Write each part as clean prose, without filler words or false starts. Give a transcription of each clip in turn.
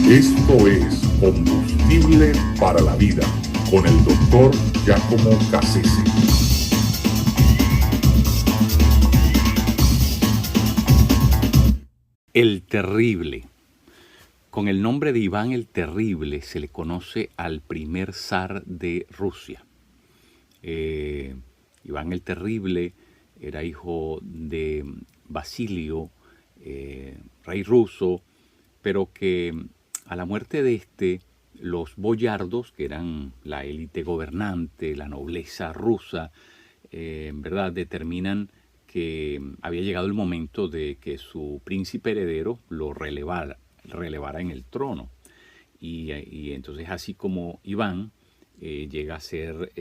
Esto es Combustible para la Vida con el Dr. Giacomo Cassese. El Terrible. Con el nombre de Iván el Terrible se le conoce al primer zar de Rusia. Iván el Terrible era hijo de Basilio, rey ruso, pero que a la muerte de los boyardos, que eran la élite gobernante, la nobleza rusa, ¿verdad?, determinan que había llegado el momento de que su príncipe heredero lo relevara en el trono. Y entonces, así como Iván llega a ser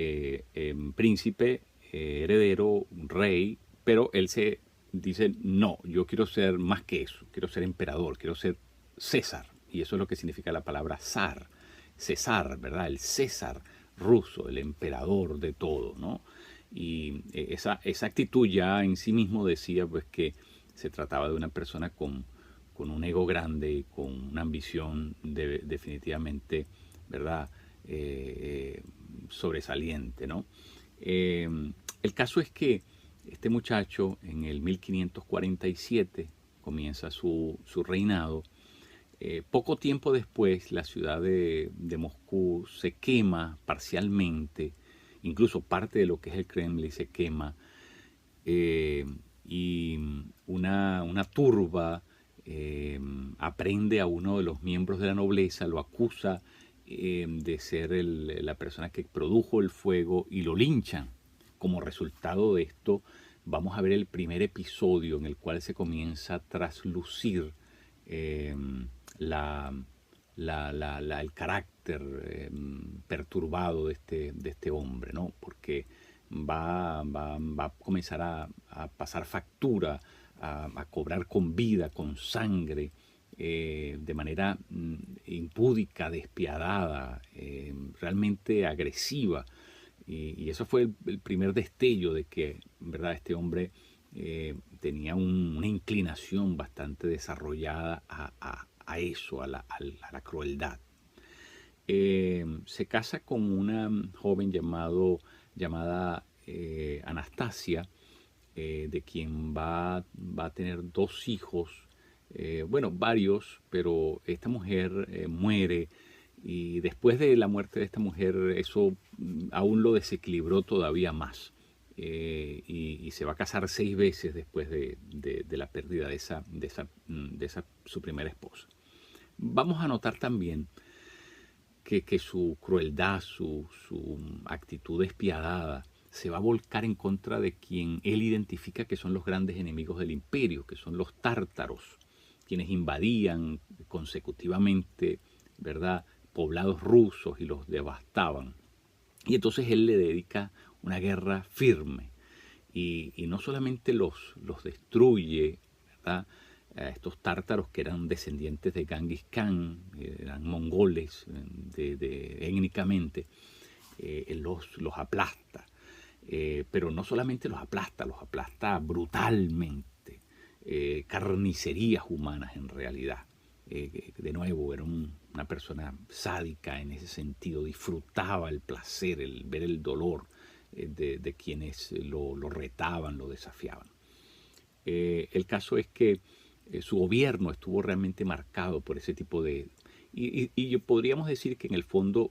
príncipe, heredero, rey, pero él se dice, no, yo quiero ser más que eso, quiero ser emperador, quiero ser César. Y eso es lo que significa la palabra zar, César, ¿verdad? El César ruso, el emperador de todo, ¿no? Y esa actitud ya en sí mismo decía pues que se trataba de una persona con un ego grande, con una ambición definitivamente, ¿verdad?, sobresaliente, ¿no? El caso es que este muchacho en el 1547 comienza su reinado. Poco tiempo después la ciudad de Moscú se quema parcialmente, incluso parte de lo que es el Kremlin se quema, y una turba aprende a uno de los miembros de la nobleza, lo acusa de ser la persona que produjo el fuego y lo linchan. Como resultado de esto, vamos a ver el primer episodio en el cual se comienza a traslucir el carácter perturbado de este hombre, ¿no? Porque va a comenzar a pasar factura, a cobrar con vida, con sangre, de manera impúdica, despiadada, realmente agresiva. Y eso fue el primer destello de que, ¿verdad?, este hombre tenía una inclinación bastante desarrollada a eso, a la crueldad. Se casa con una joven llamada Anastasia, de quien va a tener dos hijos, varios, pero esta mujer muere. Y después de la muerte de esta mujer, eso aún lo desequilibró todavía más. Y se va a casar 6 veces después de la pérdida de esa su primera esposa. Vamos a notar también que su crueldad, su actitud despiadada, se va a volcar en contra de quien él identifica que son los grandes enemigos del imperio, que son los tártaros, quienes invadían consecutivamente, ¿verdad?, poblados rusos y los devastaban. Y entonces él le dedica una guerra firme y no solamente los destruye, ¿verdad?, a estos tártaros que eran descendientes de Genghis Khan, eran mongoles étnicamente, los aplasta. Pero no solamente los aplasta brutalmente, carnicerías humanas en realidad. De nuevo, era una persona sádica en ese sentido, disfrutaba el placer, el ver el dolor de quienes lo retaban, lo desafiaban. El caso es que su gobierno estuvo realmente marcado por ese tipo de... Y podríamos decir que en el fondo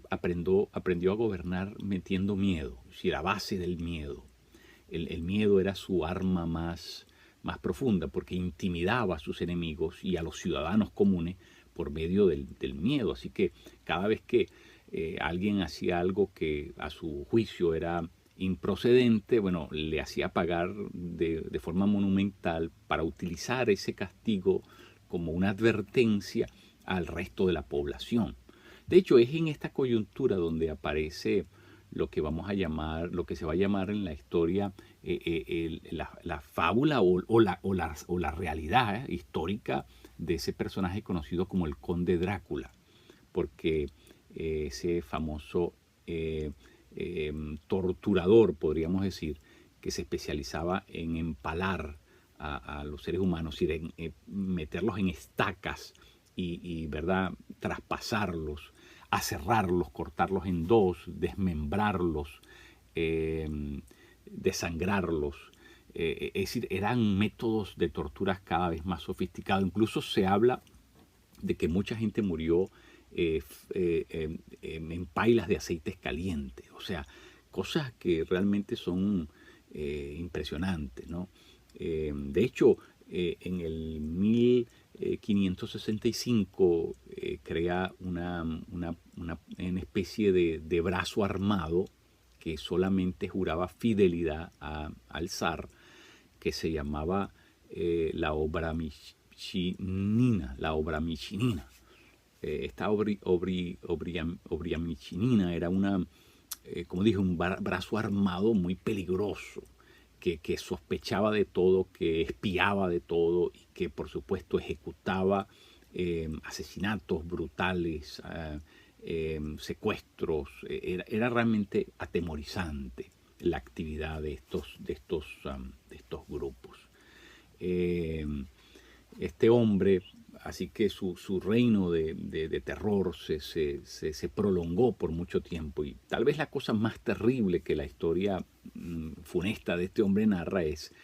aprendió a gobernar metiendo miedo, es decir, a base del miedo. El miedo era su arma más profunda, porque intimidaba a sus enemigos y a los ciudadanos comunes por medio del miedo. Así que cada vez que alguien hacía algo que a su juicio era improcedente, le hacía pagar de forma monumental para utilizar ese castigo como una advertencia al resto de la población. De hecho, es en esta coyuntura donde aparece lo que se va a llamar en la historia la fábula o la realidad histórica de ese personaje conocido como el Conde Drácula, porque ese famoso torturador, podríamos decir, que se especializaba en empalar a los seres humanos y en meterlos en estacas ¿verdad?, traspasarlos, aserrarlos, cortarlos en dos, desmembrarlos, desangrarlos. Es decir, eran métodos de torturas cada vez más sofisticados. Incluso se habla de que mucha gente murió en pailas de aceites calientes. O sea, cosas que realmente son impresionantes, ¿no? De hecho, en el 1565 crea una especie de brazo armado que solamente juraba fidelidad al zar, que se llamaba la Obramichinina. Esta Obriamichinina era como dije, un brazo armado muy peligroso, que sospechaba de todo, que espiaba de todo y que por supuesto ejecutaba asesinatos brutales, secuestros. Era realmente atemorizante la actividad de estos grupos. Este hombre, así que su reino de terror se prolongó por mucho tiempo, y tal vez la cosa más terrible que la historia funesta de este hombre narra es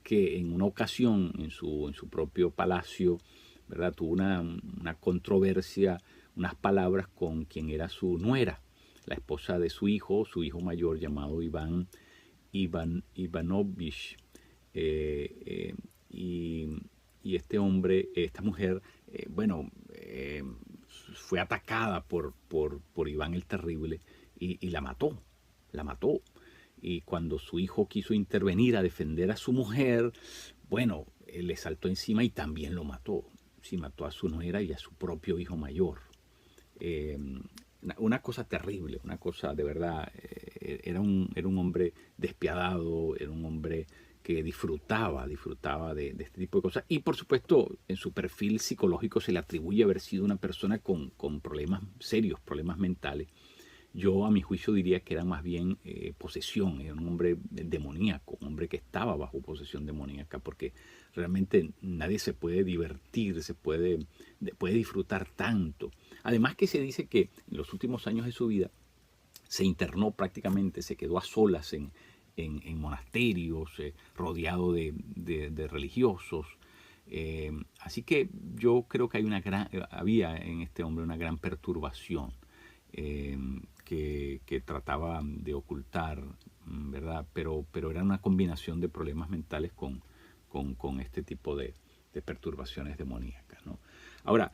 que en una ocasión en su propio palacio, ¿verdad?, tuvo una controversia, unas palabras con quien era su nuera, la esposa de su hijo mayor, llamado Ivanovich. Y este hombre, esta mujer, fue atacada por Iván el Terrible y la mató. Y cuando su hijo quiso intervenir a defender a su mujer, bueno, él le saltó encima y también lo mató. Sí, mató a su nuera y a su propio hijo mayor. Una cosa terrible, una cosa de verdad. Era un hombre despiadado, era un hombre que disfrutaba de este tipo de cosas. Y por supuesto, en su perfil psicológico se le atribuye haber sido una persona con problemas serios, problemas mentales. Yo, a mi juicio, diría que era más bien posesión. Era un hombre demoníaco, un hombre que estaba bajo posesión demoníaca, porque realmente nadie se puede divertir, puede disfrutar tanto. Además que se dice que en los últimos años de su vida se internó prácticamente, se quedó a solas en monasterios, rodeado de religiosos. Así que yo creo que había en este hombre una gran perturbación que trataba de ocultar, ¿verdad? Pero era una combinación de problemas mentales con este tipo de perturbaciones demoníacas, ¿no? Ahora,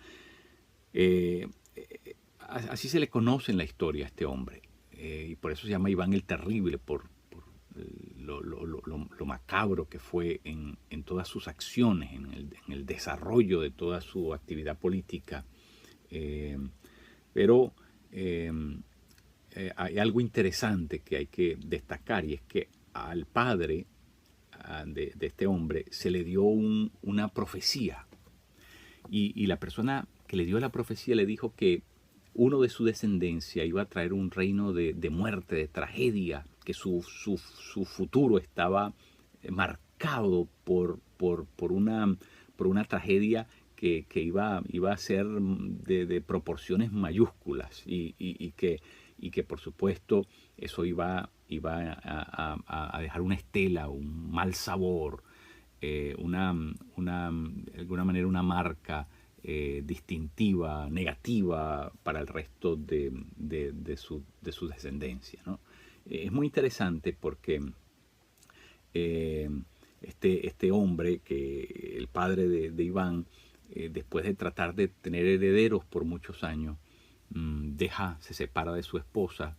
así se le conoce en la historia a este hombre, y por eso se llama Iván el Terrible, por lo macabro que fue en todas sus acciones, en el desarrollo de toda su actividad política. Pero hay algo interesante que hay que destacar, y es que al padre de este hombre se le dio una profecía, y la persona que le dio la profecía le dijo que uno de su descendencia iba a traer un reino de muerte, de tragedia, que su futuro estaba marcado por una tragedia que iba a ser de proporciones mayúsculas, y que por supuesto eso iba a dejar una estela, un mal sabor, de alguna manera una marca distintiva, negativa para el resto de su descendencia, ¿no? Es muy interesante porque este hombre, que el padre de Iván, después de tratar de tener herederos por muchos años, se separa de su esposa,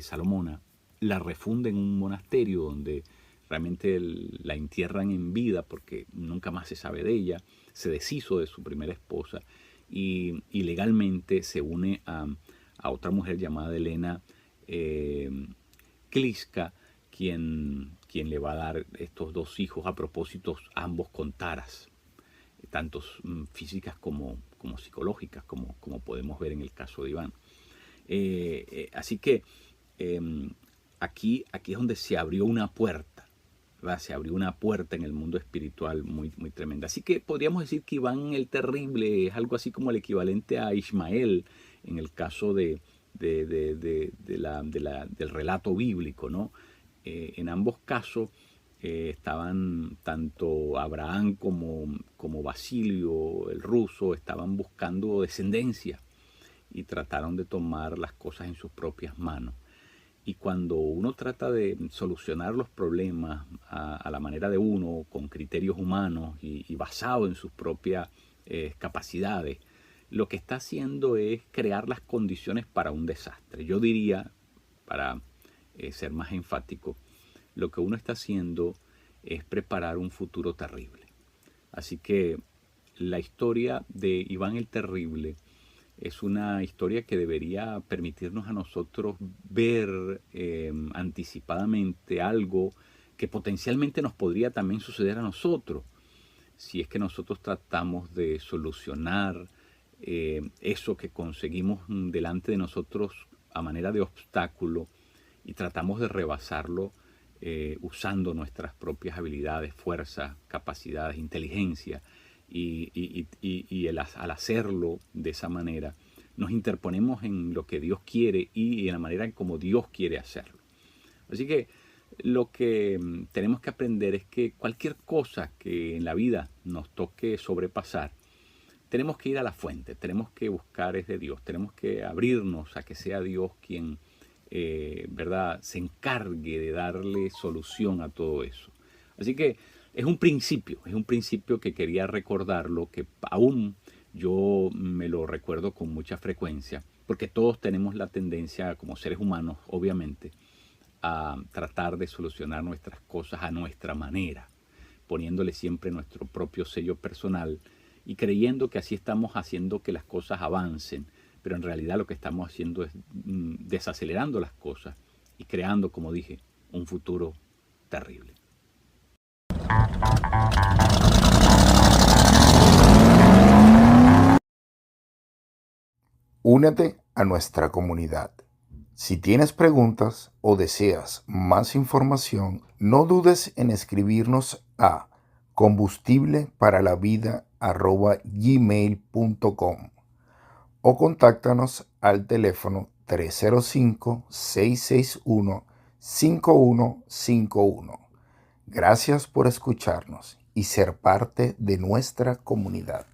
Salomona, la refunde en un monasterio donde realmente la entierran en vida porque nunca más se sabe de ella. Se deshizo de su primera esposa y legalmente se une a otra mujer llamada Elena Kliska, quien le va a dar estos dos hijos, a propósito, ambos con taras, tanto físicas como psicológicas, como podemos ver en el caso de Iván. Así que aquí es donde se abrió una puerta ¿verdad? Se abrió una puerta en el mundo espiritual muy, muy tremenda. Así que podríamos decir que Iván el Terrible es algo así como el equivalente a Ismael en el caso del relato bíblico, ¿no? En ambos casos estaban tanto Abraham como Basilio, el ruso, estaban buscando descendencia y trataron de tomar las cosas en sus propias manos. Y cuando uno trata de solucionar los problemas a la manera de uno, con criterios humanos y basado en sus propias capacidades, lo que está haciendo es crear las condiciones para un desastre. Yo diría, para ser más enfático, lo que uno está haciendo es preparar un futuro terrible. Así que la historia de Iván el Terrible es una historia que debería permitirnos a nosotros ver anticipadamente algo que potencialmente nos podría también suceder a nosotros, si es que nosotros tratamos de solucionar eso que conseguimos delante de nosotros a manera de obstáculo y tratamos de rebasarlo usando nuestras propias habilidades, fuerzas, capacidades, inteligencia. Al hacerlo de esa manera, nos interponemos en lo que Dios quiere y en la manera en como Dios quiere hacerlo. Así que lo que tenemos que aprender es que cualquier cosa que en la vida nos toque sobrepasar, tenemos que ir a la fuente, tenemos que buscar es de Dios, tenemos que abrirnos a que sea Dios quien ¿verdad? Se encargue de darle solución a todo eso. Así que es un principio que quería recordarlo, que aún yo me lo recuerdo con mucha frecuencia, porque todos tenemos la tendencia, como seres humanos, obviamente, a tratar de solucionar nuestras cosas a nuestra manera, poniéndole siempre nuestro propio sello personal y creyendo que así estamos haciendo que las cosas avancen, pero en realidad lo que estamos haciendo es desacelerando las cosas y creando, como dije, un futuro terrible. Únete a nuestra comunidad. Si tienes preguntas o deseas más información, no dudes en escribirnos a combustibleparalavida@gmail.com o contáctanos al teléfono 305-661-5151. Gracias por escucharnos y ser parte de nuestra comunidad.